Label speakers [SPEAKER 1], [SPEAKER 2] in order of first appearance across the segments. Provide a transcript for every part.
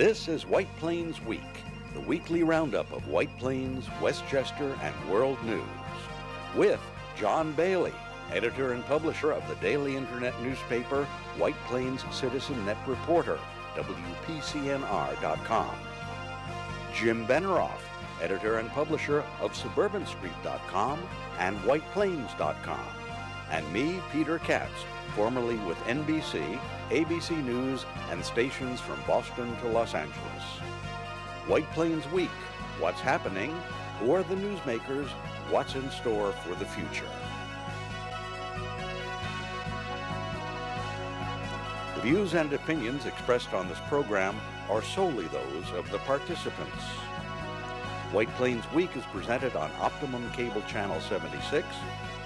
[SPEAKER 1] This is White Plains Week, the weekly roundup of White Plains, Westchester, and world news. With John Bailey, editor and publisher of the daily internet newspaper White Plains Citizen Net Reporter, WPCNR.com. Jim Benneroff, editor and publisher of SuburbanStreet.com and WhitePlains.com. And me, Peter Katz, formerly with NBC, ABC News, and stations from Boston to Los Angeles. White Plains Week, what's happening, who are the newsmakers, what's in store for the future. The views and opinions expressed on this program are solely those of the participants. White Plains Week is presented on Optimum Cable Channel 76,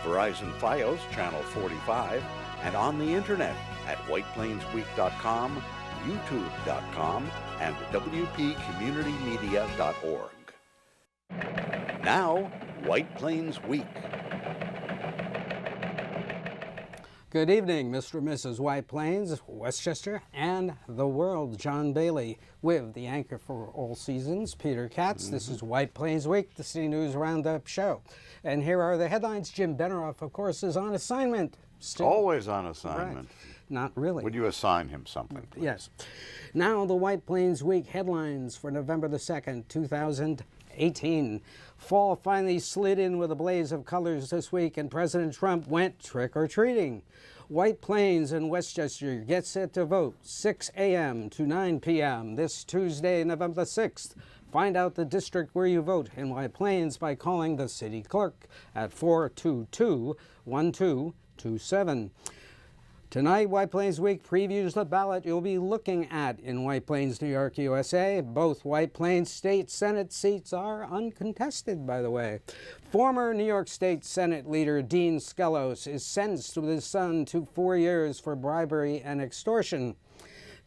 [SPEAKER 1] Verizon Fios Channel 45, and on the internet at whiteplainsweek.com, youtube.com, and wpcommunitymedia.org. Now, White Plains Week.
[SPEAKER 2] Good evening, Mr. and Mrs. White Plains, Westchester, and the world. John Bailey with the anchor for all seasons, Peter Katz. This is White Plains Week, the City News Roundup show. And here are the headlines. Jim Benneroff, of course, is on assignment. Still.
[SPEAKER 3] Always on assignment.
[SPEAKER 2] Right. Not really.
[SPEAKER 3] Would you assign him something, please?
[SPEAKER 2] Yes. Now, the White Plains Week headlines for November the 2nd, 2018. Fall finally slid in with a blaze of colors this week, and President Trump went trick-or-treating. White Plains and Westchester get set to vote 6 a.m. to 9 p.m. this Tuesday, November the 6th. Find out the district where you vote in White Plains by calling the city clerk at 422-1227. Tonight, White Plains Week previews the ballot you'll be looking at in White Plains, New York, USA. Both White Plains State Senate seats are uncontested, by the way. Former New York State Senate leader Dean Skelos is sentenced with his son to 4 years for bribery and extortion.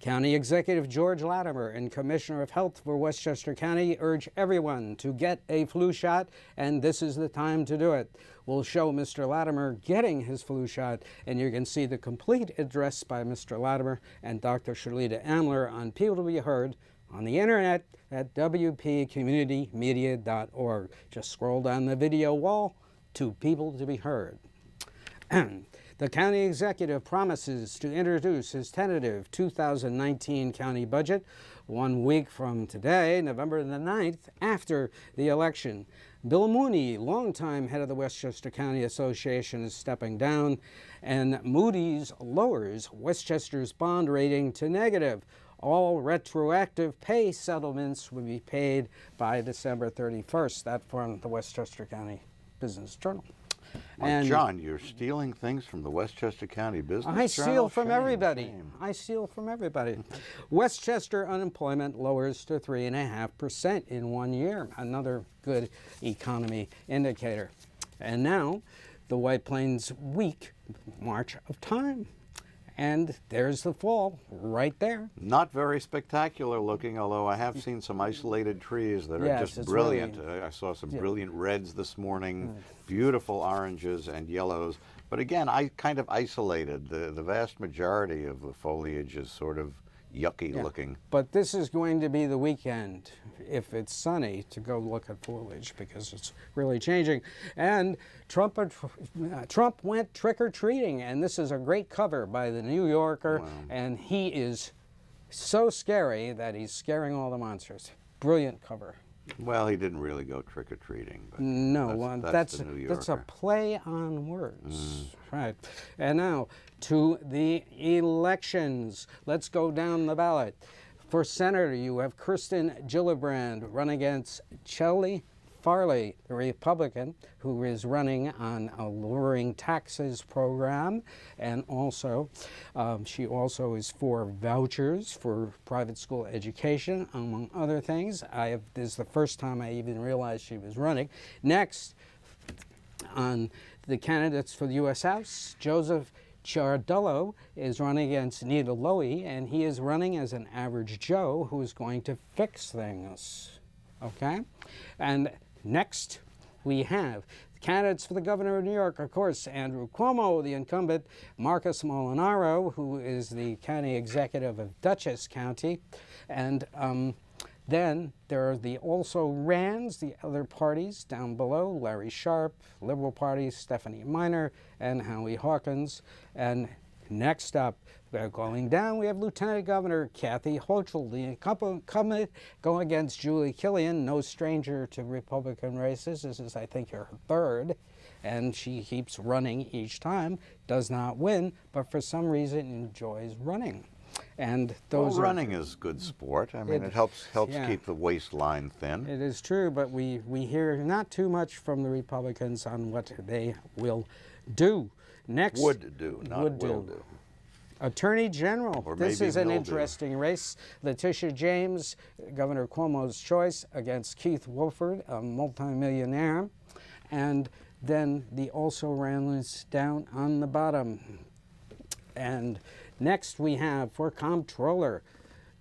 [SPEAKER 2] County Executive George Latimer and Commissioner of Health for Westchester County urge everyone to get a flu shot, and this is the time to do it. We'll show Mr. Latimer getting his flu shot, and you can see the complete address by Mr. Latimer and Dr. Shalita Amler on People to Be Heard on the internet at wpcommunitymedia.org. Just scroll down the video wall to People to Be Heard. The county executive promises to introduce his tentative 2019 county budget 1 week from today, November the 9th, after the election. Bill Mooney, longtime head of the Westchester County Association, is stepping down, and Moody's lowers Westchester's bond rating to negative. All retroactive pay settlements will be paid by December 31st. That from the Westchester County Business Journal.
[SPEAKER 3] And John, you're stealing things from the Westchester County Business Journal?
[SPEAKER 2] I steal from everybody. I steal from everybody. Westchester unemployment lowers to 3.5% in 1 year. Another good economy indicator. And now, the White Plains Week, March of Time. And there's the fall right there.
[SPEAKER 3] Not very spectacular looking, although I have seen some isolated trees that are just brilliant. Really, I saw some brilliant reds this morning, beautiful oranges and yellows. But again, I kind of isolated. The vast majority of the foliage is sort of yucky looking.
[SPEAKER 2] But this is going to be the weekend, if it's sunny, to go look at foliage because it's really changing. And Trump went trick-or-treating, and this is a great cover by the New Yorker, and he is so scary that he's scaring all the monsters. Brilliant cover.
[SPEAKER 3] Well, he didn't really go trick-or-treating.
[SPEAKER 2] No, that's a play on words. Right. And now, to the elections. Let's go down the ballot. For Senator, you have Kirsten Gillibrand run against Shelley Farley, the Republican, who is running on a lowering taxes program, and also she also is for vouchers for private school education, among other things. This is the first time I even realized she was running. Next, on the candidates for the U.S. House, Joseph Ciardullo is running against Nita Lowy, and he is running as an average Joe who is going to fix things. Okay? And next, we have Candidates for the governor of New York, of course, Andrew Cuomo, the incumbent, Marcus Molinaro, who is the county executive of Dutchess County, and then there are the also-rans, the other parties down below, Larry Sharp, Liberal Party, Stephanie Miner, and Howie Hawkins. And next up, going down, we have Lieutenant Governor Kathy Hochul, the incumbent, going against Julie Killian, no stranger to Republican races. This is, I think, her third, and she keeps running each time, does not win, but for some reason enjoys running. And those
[SPEAKER 3] running is good sport. I mean, it helps keep the waistline thin.
[SPEAKER 2] It is true, but we hear not too much from the Republicans on what they will do. Next,
[SPEAKER 3] would do, not will do.
[SPEAKER 2] Attorney General.
[SPEAKER 3] Or
[SPEAKER 2] this
[SPEAKER 3] maybe
[SPEAKER 2] is an
[SPEAKER 3] will
[SPEAKER 2] interesting race. Letitia James, Governor Cuomo's choice, against Keith Wofford, a multimillionaire. And then the also-rans down on the bottom. And next we have, for comptroller,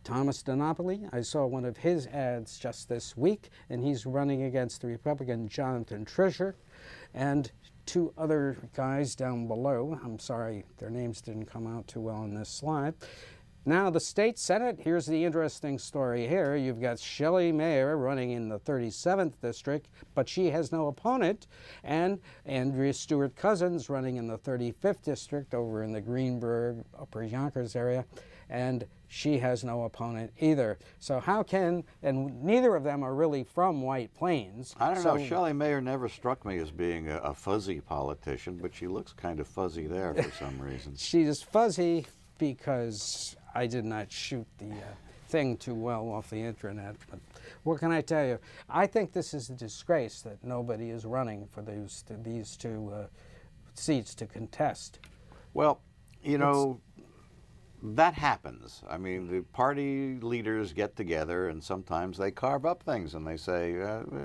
[SPEAKER 2] Thomas DiNapoli. I saw one of his ads just this week, and he's running against the Republican Jonathan Tricher. And two other guys down below. I'm sorry, their names didn't come out too well on this slide. Now, the state Senate, here's the interesting story here. You've got Shelley Mayer running in the 37th district, but she has no opponent, and Andrea Stewart-Cousins running in the 35th district over in the Greenberg, Upper Yonkers area, and she has no opponent either. So how can, and neither of them are really from White Plains.
[SPEAKER 3] I don't know, Shelley Mayer never struck me as being a fuzzy politician, but she looks kind of fuzzy there for some reason.
[SPEAKER 2] She's fuzzy because I did not shoot the thing too well off the internet. But what can I tell you? I think this is a disgrace that nobody is running for these two seats to contest.
[SPEAKER 3] Well, you know, that happens. I mean, the party leaders get together and sometimes they carve up things and they say,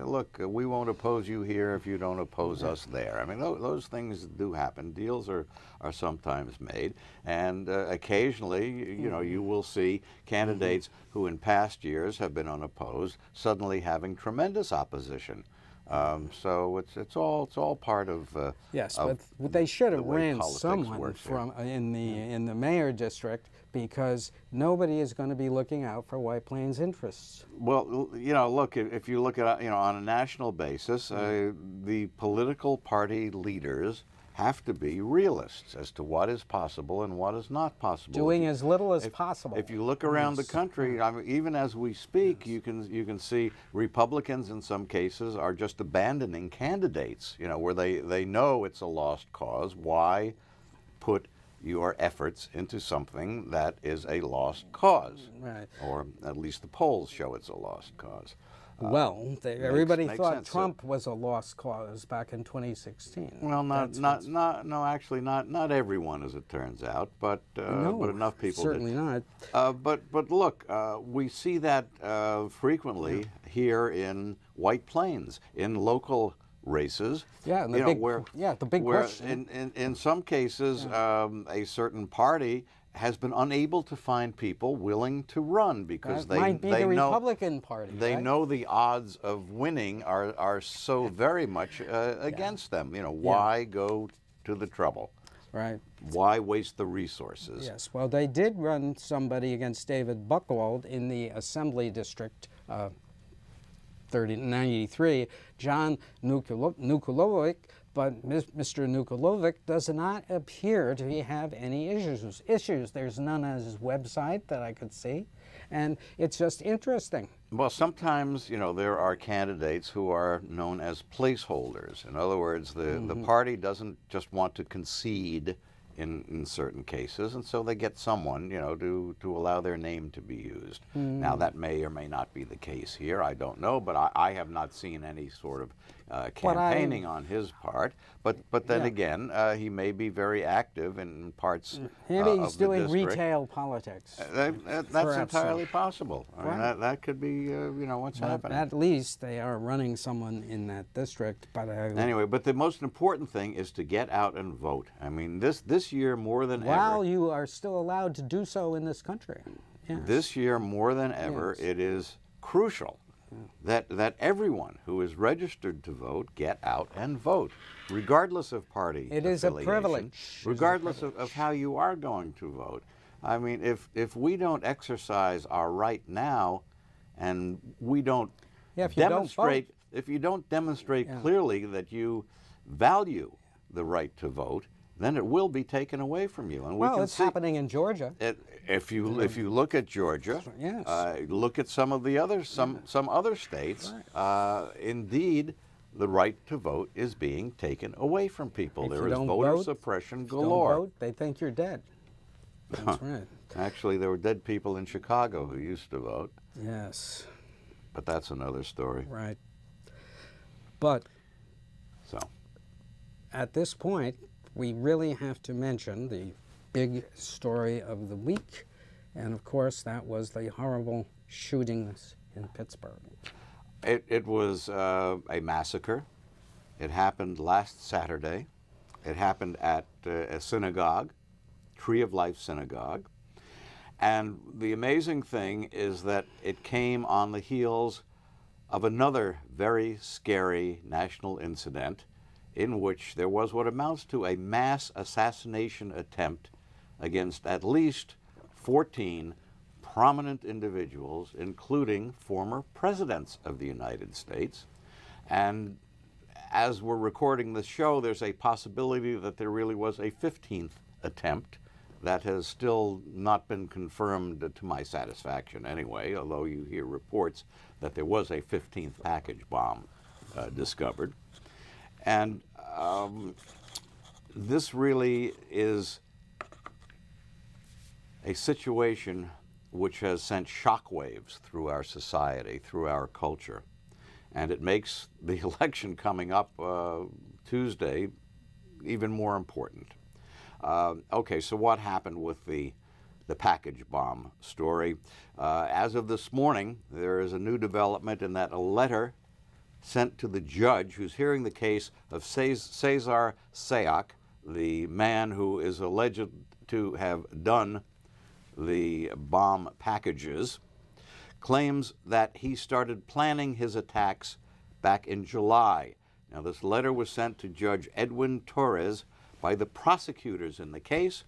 [SPEAKER 3] look, we won't oppose you here if you don't oppose us there. I mean, those things do happen. Deals are sometimes made. And occasionally, you know, you will see candidates who in past years have been unopposed suddenly having tremendous opposition. So it's all part of
[SPEAKER 2] yes,
[SPEAKER 3] of
[SPEAKER 2] but they should have
[SPEAKER 3] the way
[SPEAKER 2] ran someone from in the mayor district, because nobody is going to be looking out for White Plains interests.
[SPEAKER 3] Well, you know, look, if you look at, you know, on a national basis, the political party leaders have to be realists as to what is possible and what is not possible.
[SPEAKER 2] Doing as little as possible.
[SPEAKER 3] If you look around the country, I mean, even as we speak, you can see Republicans in some cases are just abandoning candidates, you know, where they know it's a lost cause. Why put your efforts into something that is a lost cause?
[SPEAKER 2] Right.
[SPEAKER 3] Or at least the polls show it's a lost cause.
[SPEAKER 2] Well, everybody thought
[SPEAKER 3] sense.
[SPEAKER 2] Trump was a lost cause back in 2016.
[SPEAKER 3] Well, actually, not everyone, as it turns out, but enough people.
[SPEAKER 2] Certainly not.
[SPEAKER 3] But look, we see that frequently here in White Plains in local races.
[SPEAKER 2] Yeah, and the big question.
[SPEAKER 3] In some cases, a certain party has been unable to find people willing to run because
[SPEAKER 2] that might be the Republican Party.
[SPEAKER 3] They know the odds of winning are so very much against them. You know, why go to the trouble?
[SPEAKER 2] Right.
[SPEAKER 3] Why waste the resources?
[SPEAKER 2] Yes. Well, they did run somebody against David Buchwald in the Assembly District 93, John Nukulovic. But Mr. Nukulovic does not appear to have any issues. There's none on his website that I could see, and it's just interesting.
[SPEAKER 3] Well, sometimes, you know, there are candidates who are known as placeholders. In other words, the party doesn't just want to concede in certain cases, and so they get someone, you know, to allow their name to be used. Now, that may or may not be the case here. I don't know, but I have not seen any sort of campaigning on his part. But then again, he may be very active in parts
[SPEAKER 2] Maybe he's
[SPEAKER 3] of the
[SPEAKER 2] doing
[SPEAKER 3] district.
[SPEAKER 2] Retail politics.
[SPEAKER 3] That's entirely possible. I mean, that could be, you know, what's happening.
[SPEAKER 2] At least they are running someone in that district. But
[SPEAKER 3] anyway, but the most important thing is to get out and vote. I mean, this year more than ever.
[SPEAKER 2] While you are still allowed to do so in this country. Yes.
[SPEAKER 3] This year more than ever, it is crucial that everyone who is registered to vote get out and vote, regardless of party affiliation.
[SPEAKER 2] It is a privilege.
[SPEAKER 3] Regardless of how you are going to vote. I mean, if we don't exercise our right now, and we don't demonstrate, if you don't demonstrate clearly that you value the right to vote, then it will be taken away from you. And
[SPEAKER 2] it's happening in Georgia.
[SPEAKER 3] If you look at Georgia, look at some of the others, some other states. Indeed, the right to vote is being taken away from people. There is voter suppression galore.
[SPEAKER 2] If you don't vote, they think you're dead. That's right.
[SPEAKER 3] Actually, there were dead people in Chicago who used to vote.
[SPEAKER 2] Yes.
[SPEAKER 3] But that's another story.
[SPEAKER 2] Right. But
[SPEAKER 3] so,
[SPEAKER 2] at this point, we really have to mention the big story of the week, and of course that was the horrible shootings in Pittsburgh.
[SPEAKER 3] It was a massacre. It happened last Saturday. It happened at a synagogue, Tree of Life Synagogue. And the amazing thing is that it came on the heels of another very scary national incident in which there was what amounts to a mass assassination attempt against at least 14 prominent individuals, including former presidents of the United States. And as we're recording this show, there's a possibility that there really was a 15th attempt. That has still not been confirmed to my satisfaction anyway, although you hear reports that there was a 15th package bomb discovered. And this really is a situation which has sent shockwaves through our society, through our culture. And it makes the election coming up Tuesday even more important. Okay, so what happened with the package bomb story? As of this morning, there is a new development in that a letter sent to the judge who's hearing the case of Cesar Sayoc, the man who is alleged to have done the bomb packages, claims that he started planning his attacks back in July. Now, this letter was sent to Judge Edwin Torres by the prosecutors in the case,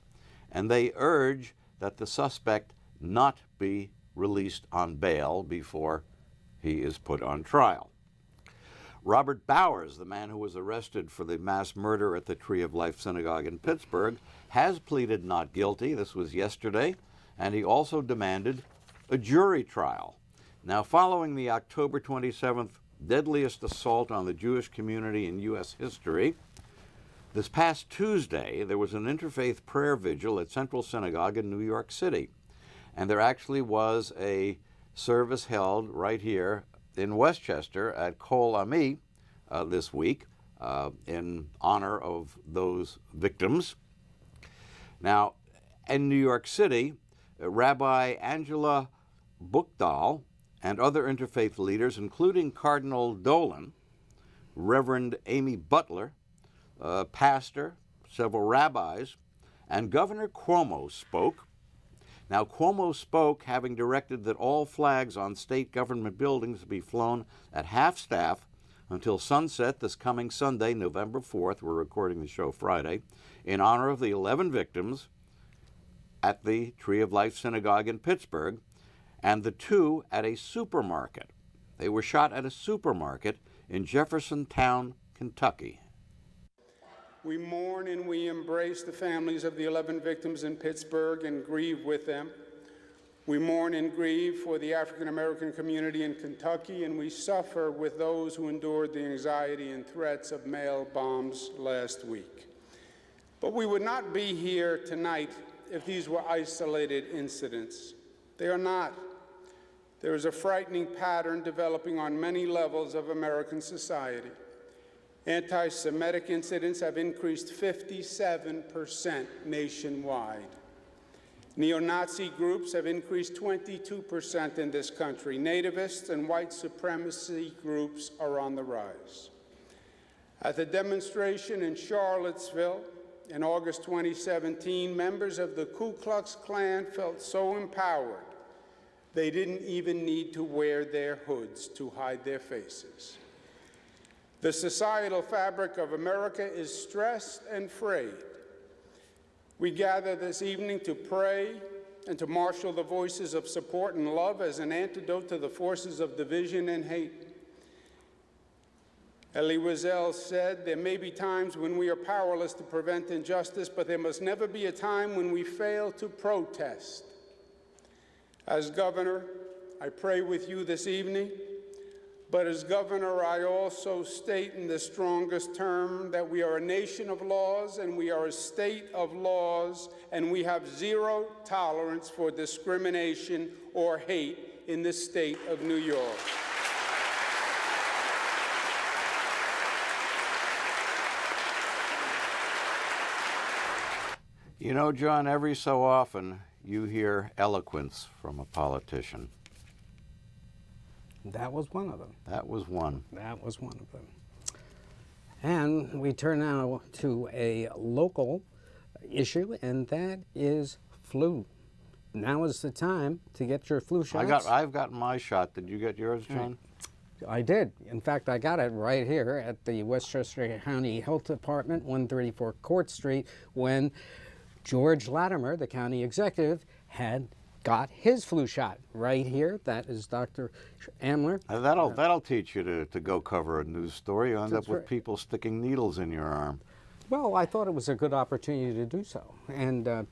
[SPEAKER 3] and they urge that the suspect not be released on bail before he is put on trial. Robert Bowers, the man who was arrested for the mass murder at the Tree of Life Synagogue in Pittsburgh, has pleaded not guilty. This was yesterday, and he also demanded a jury trial. Now, following the October 27th deadliest assault on the Jewish community in U.S. history, this past Tuesday, there was an interfaith prayer vigil at Central Synagogue in New York City. And there actually was a service held right here in Westchester at Kol Ami this week in honor of those victims. Now, in New York City, Rabbi Angela Buchdahl and other interfaith leaders, including Cardinal Dolan, Reverend Amy Butler, pastor, several rabbis, and Governor Cuomo spoke. Now, Cuomo spoke having directed that all flags on state government buildings be flown at half-staff until sunset this coming Sunday, November 4th, we're recording the show Friday, in honor of the 11 victims at the Tree of Life Synagogue in Pittsburgh, and the 2 at a supermarket. They were shot at a supermarket in Jeffersontown, Kentucky.
[SPEAKER 4] We mourn and we embrace the families of the 11 victims in Pittsburgh and grieve with them. We mourn and grieve for the African American community in Kentucky, and we suffer with those who endured the anxiety and threats of mail bombs last week. But we would not be here tonight if these were isolated incidents. They are not. There is a frightening pattern developing on many levels of American society. Anti-Semitic incidents have increased 57% nationwide. Neo-Nazi groups have increased 22% in this country. Nativists and white supremacy groups are on the rise. At the demonstration in Charlottesville in August 2017, members of the Ku Klux Klan felt so empowered They didn't even need to wear their hoods to hide their faces. The societal fabric of America is stressed and frayed. We gather this evening to pray and to marshal the voices of support and love as an antidote to the forces of division and hate. Elie Wiesel said, "There may be times when we are powerless to prevent injustice, but there must never be a time when we fail to protest." As governor, I pray with you this evening, but as governor, I also state in the strongest term that we are a nation of laws and we are a state of laws, and we have zero tolerance for discrimination or hate in the state of New York.
[SPEAKER 3] You know, John, every so often you hear eloquence from a politician.
[SPEAKER 2] That was one of them.
[SPEAKER 3] That was one.
[SPEAKER 2] That was one of them. And we turn now to a local issue, and that is flu. Now is the time to get your flu shots.
[SPEAKER 3] I've gotten my shot. Did you get yours, John?
[SPEAKER 2] I did. In fact, I got it right here at the Westchester County Health Department, 134 Court Street, when George Latimer, the county executive, had got his flu shot right here. That is Dr. Amler.
[SPEAKER 3] That'll teach you to go cover a news story. You end up with people sticking needles in your arm.
[SPEAKER 2] Well, I thought it was a good opportunity to do so. And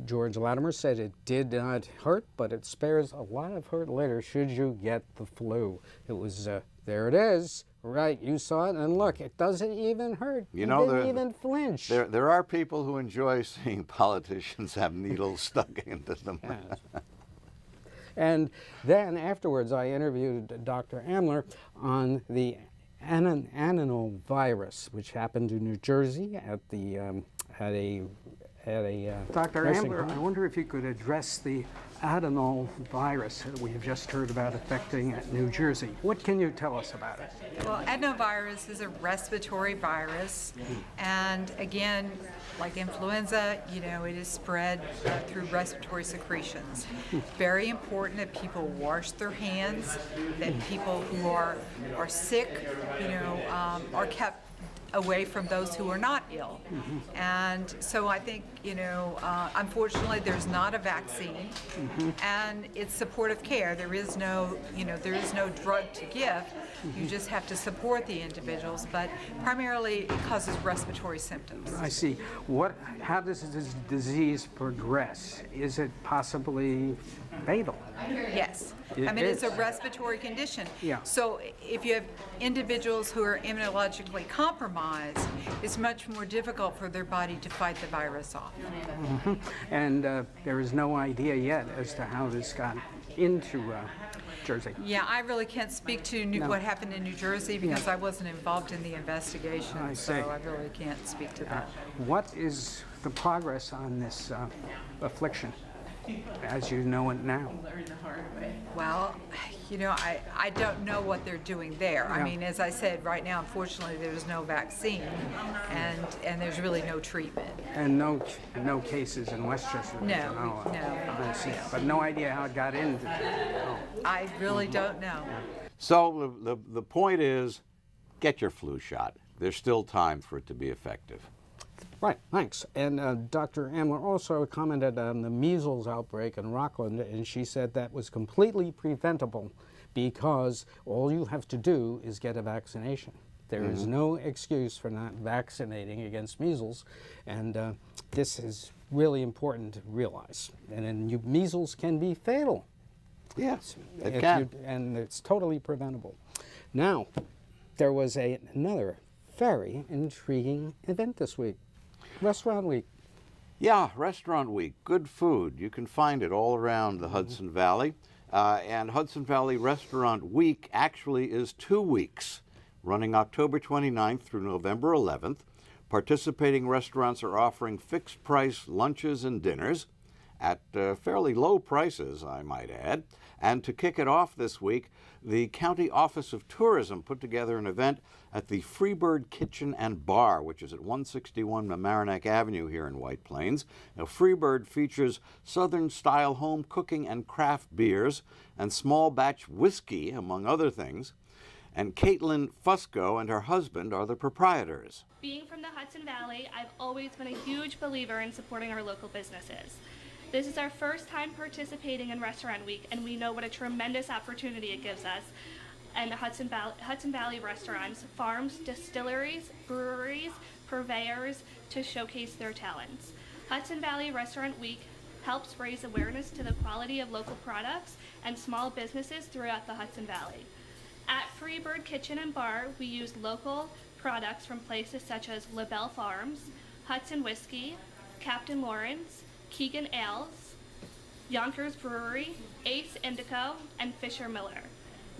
[SPEAKER 2] George Latimer said it did not hurt, but it spares a lot of hurt later should you get the flu. It was, there it is. Right, you saw it, and look, it doesn't even hurt. You know, didn't even flinch.
[SPEAKER 3] There are people who enjoy seeing politicians have needles stuck into them.
[SPEAKER 2] Yes. And then afterwards, I interviewed Dr. Amler on the adenovirus, which happened in New Jersey at a Dr. Amler, I wonder if you could address the adenovirus that we have just heard about affecting New Jersey. What can you tell us about it?
[SPEAKER 5] Well, adenovirus is a respiratory virus, and again, like influenza, you know, it is spread through respiratory secretions. Very important that people wash their hands, that people who are sick, you know, are kept away from those who are not ill. And so I think, you know, unfortunately there's not a vaccine, and it's supportive care. There is no, you know, there is no drug to give. You just have to support the individuals, but primarily it causes respiratory symptoms.
[SPEAKER 2] I see. How does this disease progress? Is it possibly fatal?
[SPEAKER 5] Yes. I mean, it's a respiratory condition.
[SPEAKER 2] Yeah.
[SPEAKER 5] So if you have individuals who are immunologically compromised, it's much more difficult for their body to fight the virus off.
[SPEAKER 2] And there is no idea yet as to how this got into Jersey.
[SPEAKER 5] Yeah, I really can't speak to what happened in New Jersey because I wasn't involved in the investigation, so I really can't speak to that.
[SPEAKER 2] What is the progress on this affliction, as you know it now?
[SPEAKER 5] Well, you know, I don't know what they're doing there. I mean, as I said, right now, unfortunately, there's no vaccine, and there's really no treatment.
[SPEAKER 2] And no cases in Westchester?
[SPEAKER 5] No.
[SPEAKER 2] I see. But no idea how it got into there.
[SPEAKER 5] I really don't know.
[SPEAKER 3] So the point is, get your flu shot. There's still time for it to be effective.
[SPEAKER 2] Right, thanks. And Dr. Amler also commented on the measles outbreak in Rockland, and she said that was completely preventable because all you have to do is get a vaccination. There is no excuse for not vaccinating against measles, and this is really important to realize. And then measles can be fatal.
[SPEAKER 3] Yes, it can.
[SPEAKER 2] And it's totally preventable. Now, there was another very intriguing event this week. Restaurant Week.
[SPEAKER 3] Yeah, Restaurant Week. Good food. You can find it all around the Hudson Valley. And Hudson Valley Restaurant Week actually is 2 weeks, running October 29th through November 11th. Participating restaurants are offering fixed-price lunches and dinners. at fairly low prices, I might add. And to kick it off this week, the County Office of Tourism put together an event at the Freebird Kitchen and Bar, which is at 161 Mamaroneck Avenue here in White Plains. Now, Freebird features Southern-style home cooking and craft beers and small batch whiskey, among other things. And Caitlin Fusco and her husband are the proprietors.
[SPEAKER 6] Being from the Hudson Valley, I've always been a huge believer in supporting our local businesses. This is our first time participating in Restaurant Week, and we know what a tremendous opportunity it gives us. And Hudson Valley restaurants, farms, distilleries, breweries, purveyors to showcase their talents. Hudson Valley Restaurant Week helps raise awareness to the quality of local products and small businesses throughout the Hudson Valley. At Freebird Kitchen and Bar, we use local products from places such as LaBelle Farms, Hudson Whiskey, Captain Lawrence, Keegan Ales, Yonkers Brewery, Ace Indico, and Fisher Miller.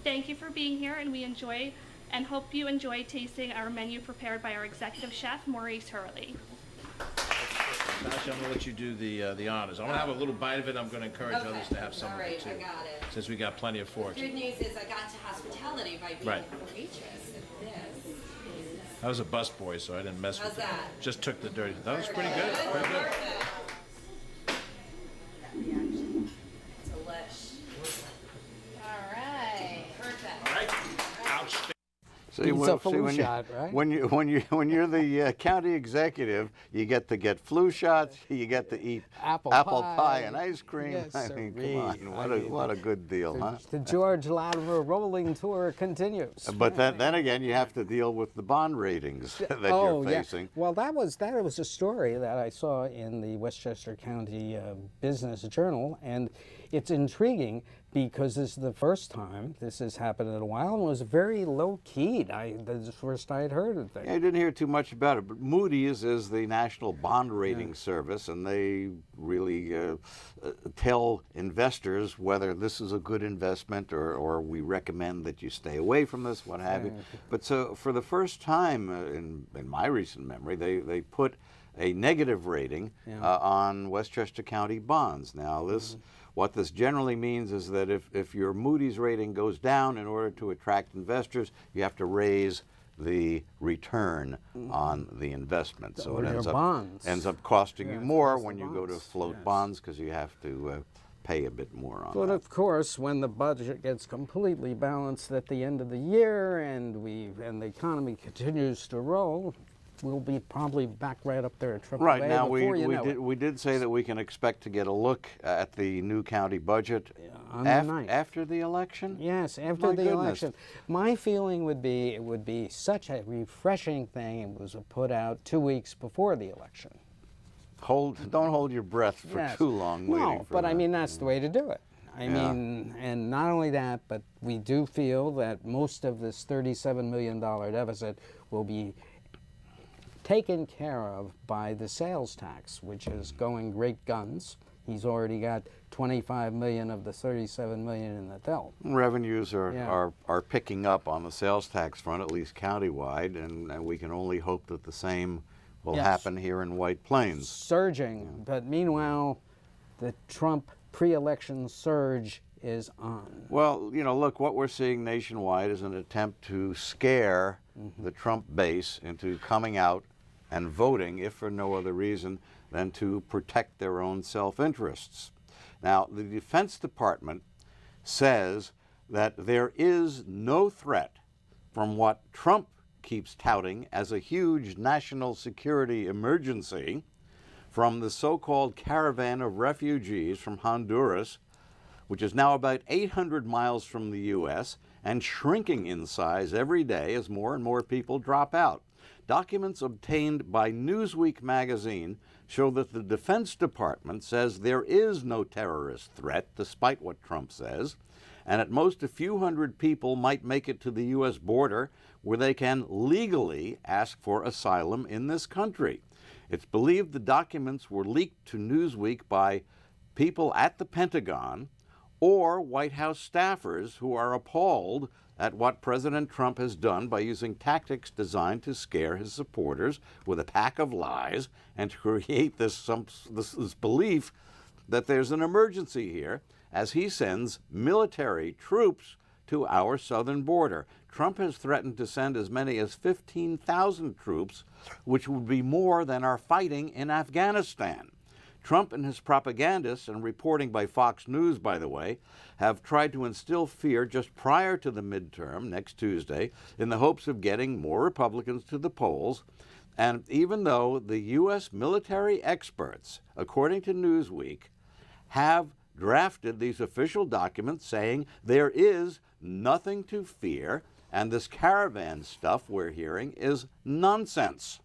[SPEAKER 6] Thank you for being here, and we enjoy and hope you enjoy tasting our menu prepared by our executive chef, Maurice Hurley.
[SPEAKER 7] Tasha, I'm going to let you do the honors. I'm going to have a little bite of it. I'm going to encourage others to have some of it too.
[SPEAKER 8] All right, I got it.
[SPEAKER 7] Since we got plenty of forks.
[SPEAKER 8] Good news is I got to hospitality by being a waitress. And this is...
[SPEAKER 7] I was a busboy, so I didn't mess with it.
[SPEAKER 8] How's that?
[SPEAKER 7] Just took the dirty. That was pretty good. Pretty good.
[SPEAKER 8] Delish. All right. Perfect.
[SPEAKER 7] All right. Ouch.
[SPEAKER 3] See,
[SPEAKER 2] It's a flu shot, right?
[SPEAKER 3] When you're the county executive, you get to get flu shots. You get to eat
[SPEAKER 2] Apple
[SPEAKER 3] pie
[SPEAKER 2] pie
[SPEAKER 3] and ice cream.
[SPEAKER 2] Yes,
[SPEAKER 3] I mean,
[SPEAKER 2] sirree.
[SPEAKER 3] come on, what a good deal, huh?
[SPEAKER 2] The George Latimer rolling tour continues.
[SPEAKER 3] But then again, you have to deal with the bond ratings that you're facing.
[SPEAKER 2] Yeah. Well, that was a story that I saw in the Westchester County Business Journal, and it's intriguing because this is the first time this has happened in a while, and it was very low-keyed. That's the first I had heard of things.
[SPEAKER 3] I didn't hear too much about it, but Moody's is the national bond rating service, and they really tell investors whether this is a good investment or we recommend that you stay away from this, what have you. But so for the first time in my recent memory, they put a negative rating on Westchester County bonds. Now, this what this generally means is that if your Moody's rating goes down, in order to attract investors, you have to raise the return on the investment. So it ends up costing you more when you go to float bonds because you have to pay a bit more on
[SPEAKER 2] But
[SPEAKER 3] that.
[SPEAKER 2] of course, when the budget gets completely balanced at the end of the year and the economy continues to roll, we'll be probably back right up there at AAA.
[SPEAKER 3] Right, now
[SPEAKER 2] we
[SPEAKER 3] did say that we can expect to get a look at the new county budget
[SPEAKER 2] on the 9th.
[SPEAKER 3] After the election?
[SPEAKER 2] Yes, after the election. My feeling would be it would be such a refreshing thing if it was put out 2 weeks before the election.
[SPEAKER 3] Don't hold your breath for too long waiting for
[SPEAKER 2] but
[SPEAKER 3] that.
[SPEAKER 2] I mean, that's the way to do it. I mean, and not only that, but we do feel that most of this $37 million deficit will be taken care of by the sales tax, which is going great guns. He's already got 25 million of the 37 million in the till.
[SPEAKER 3] Revenues are picking up on the sales tax front, at least countywide, and we can only hope that the same will happen here in White Plains.
[SPEAKER 2] Surging, but meanwhile, the Trump pre-election surge is on.
[SPEAKER 3] Well, you know, look, what we're seeing nationwide is an attempt to scare the Trump base into coming out and voting, if for no other reason than to protect their own self-interests. Now, the Defense Department says that there is no threat from what Trump keeps touting as a huge national security emergency from the so-called caravan of refugees from Honduras, which is now about 800 miles from the U.S. and shrinking in size every day as more and more people drop out. Documents obtained by Newsweek magazine show that the Defense Department says there is no terrorist threat, despite what Trump says, and at most a few hundred people might make it to the U.S. border where they can legally ask for asylum in this country. It's believed the documents were leaked to Newsweek by people at the Pentagon or White House staffers who are appalled at what President Trump has done by using tactics designed to scare his supporters with a pack of lies and to create this belief that there's an emergency here as he sends military troops to our southern border. Trump has threatened to send as many as 15,000 troops, which would be more than are fighting in Afghanistan. Trump and his propagandists, and reporting by Fox News, by the way, have tried to instill fear just prior to the midterm next Tuesday in the hopes of getting more Republicans to the polls. And even though the U.S. military experts, according to Newsweek, have drafted these official documents saying there is nothing to fear, and this caravan stuff we're hearing is nonsense.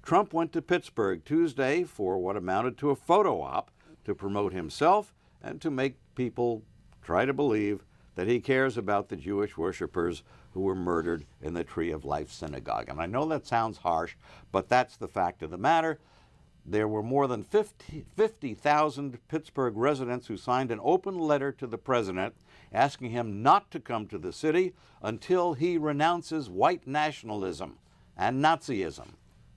[SPEAKER 3] Trump went to Pittsburgh Tuesday for what amounted to a photo op to promote himself and to make people try to believe that he cares about the Jewish worshipers who were murdered in the Tree of Life synagogue. And I know that sounds harsh, but that's the fact of the matter. There were more than 50,000 Pittsburgh residents who signed an open letter to the president asking him not to come to the city until he renounces white nationalism and Nazism,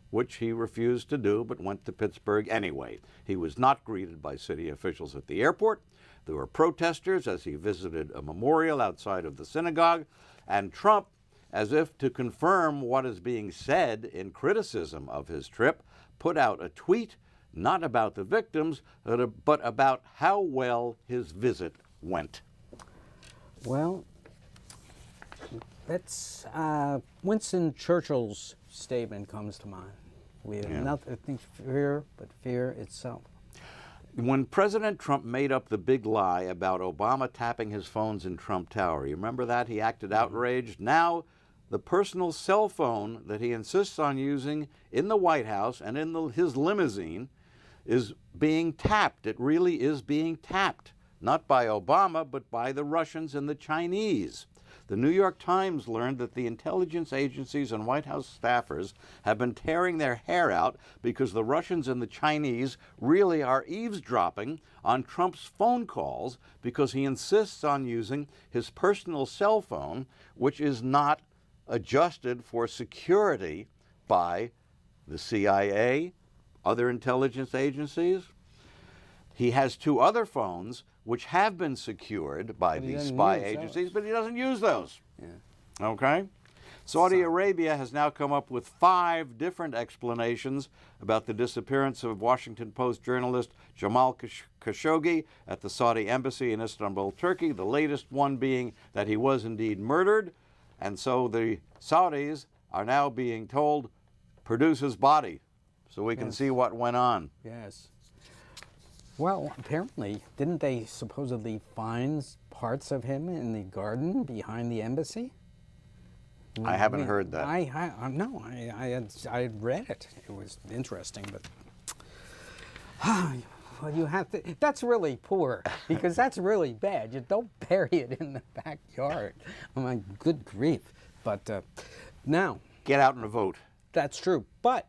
[SPEAKER 3] which he refused to do but went to Pittsburgh anyway. He was not greeted by city officials at the airport. There were protesters as he visited a memorial outside of the synagogue, and Trump, as if to confirm what is being said in criticism of his trip, put out a tweet not about the victims, but about how well his visit went.
[SPEAKER 2] Well, that's Winston Churchill's statement comes to mind. We have nothing to fear but fear itself.
[SPEAKER 3] When President Trump made up the big lie about Obama tapping his phones in Trump Tower, you remember that? He acted outraged. Now, the personal cell phone that he insists on using in the White House and in his limousine is being tapped. It really is being tapped, not by Obama, but by the Russians and the Chinese. The New York Times learned that the intelligence agencies and White House staffers have been tearing their hair out because the Russians and the Chinese really are eavesdropping on Trump's phone calls because he insists on using his personal cell phone, which is not adjusted for security by the CIA, other intelligence agencies. He has two other phones which have been secured by these spy agencies, but he doesn't use those. Yeah. Okay? Saudi Arabia has now come up with 5 different explanations about the disappearance of Washington Post journalist Jamal Khashoggi at the Saudi embassy in Istanbul, Turkey, the latest one being that he was indeed murdered. And so the Saudis are now being told, produce his body so we can see what went on.
[SPEAKER 2] Yes. Well, apparently, didn't they supposedly find parts of him in the garden behind the embassy?
[SPEAKER 3] I haven't heard that.
[SPEAKER 2] No, I had read it. It was interesting, but well, you have to. That's really poor because that's really bad. You don't bury it in the backyard. Oh my good grief! But now,
[SPEAKER 3] get out and vote.
[SPEAKER 2] That's true, but.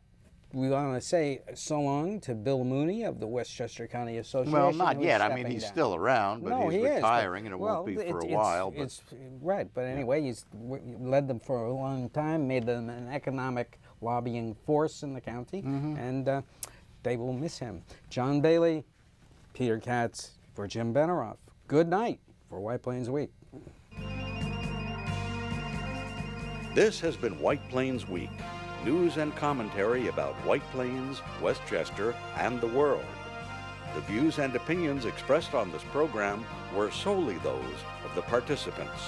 [SPEAKER 2] We want to say so long to Bill Mooney of the Westchester County Association.
[SPEAKER 3] Well, not yet. I mean, he's still around, but he's retiring, and it won't be for a while.
[SPEAKER 2] It's right, but anyway, he's led them for a long time, made them an economic lobbying force in the county, and they will miss him. John Bailey, Peter Katz for Jim Beneroff. Good night for White Plains Week.
[SPEAKER 1] This has been White Plains Week. News and commentary about White Plains, Westchester, and the world. The views and opinions expressed on this program were solely those of the participants.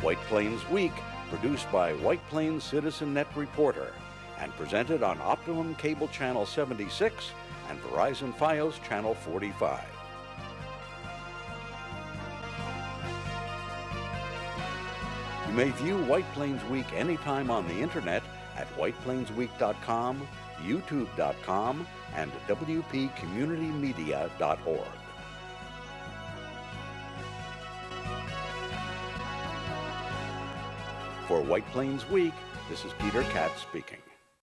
[SPEAKER 1] White Plains Week, produced by White Plains Citizen Net Reporter, and presented on Optimum Cable Channel 76 and Verizon Fios Channel 45. You may view White Plains Week anytime on the internet at whiteplainsweek.com, youtube.com, and wpcommunitymedia.org. For White Plains Week, this is Peter Katz speaking.